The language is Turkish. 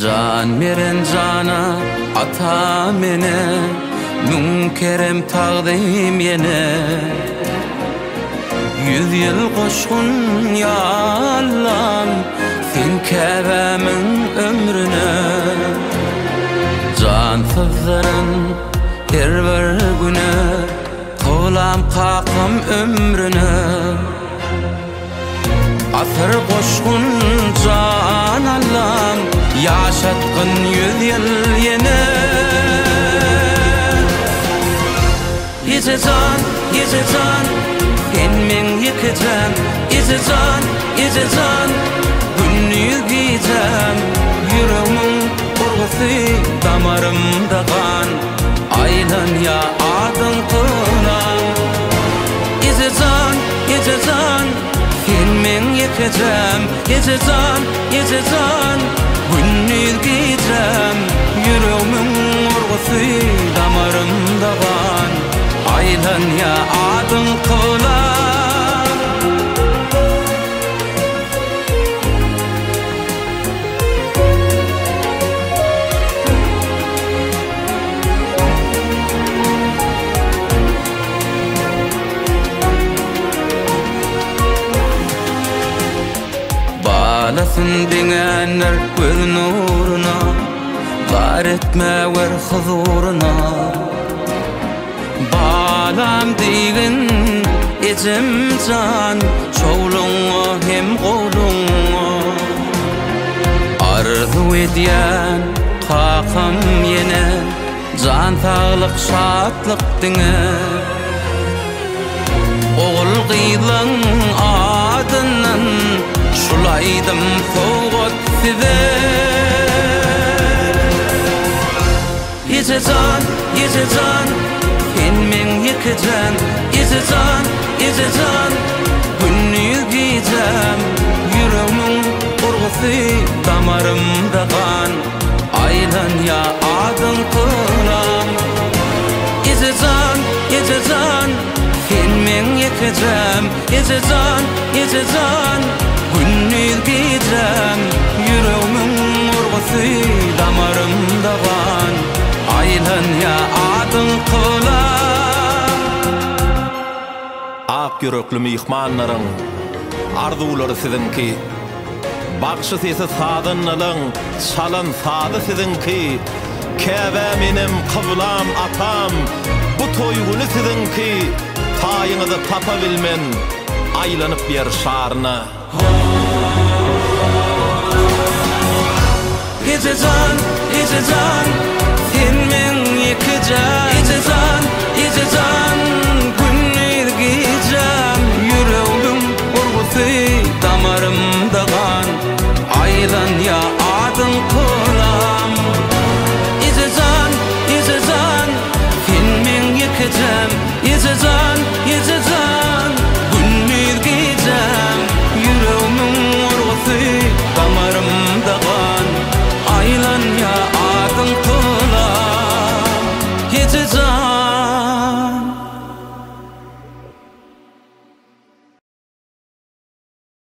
Can veren cana ata mene, münkerem tağdayım yene. 100 yıl koşkun ya Allah'ım, sen kebemin ömrüne. Can sızların her bir güne, kılam kakam ömrüne. Asır koşkun can Allah'ım, yaşatkın 100 yıl yene. Ise can, sen men yıkacağım. Ise can, günlüğü giyeceğim. Yüreğimin korkusu damarımda kan. Aylan ya adın kılan. Ise can, sen men yıkacağım. Ise can, günlüğü giyeceğim. Yüreğimin korkusu damarımda kan. Aylan ya adın kılan. Balasın dingenler göz nuruna, var etme ver huzuruna. Balam digin ecem can, çoğluğu hem qoğluğu. Arzu ediyen kakam yene, can sağlık şatlık dine. Oğul qıylın adından, şulaydım soğut size. Ise can, sen men yıkacağım. Ise can, günlüğü giyeceğim. Yüreğimin korkusu damarımda kan. Aylan ya adın kılan. Ise can, sen men yıkacağım. Ise can, günlüğü giyeceğim. Yüreğimin korkusu damarımda kan. Aylan ya adın kılan. Ak yürekli mihmanların arzuları sizinki. Bakşı sesi sadınlılın çalan sadı sizinki. Kebe benim kıblam atam, bu toygunu sizinki. Tayınızı tapabilmen aylanıp bir şarına. Ise can, sen men yıkacağım. Ise can, günlüğü giyeceğim. Yüreğim korkusu damarımda kan. Aylan ya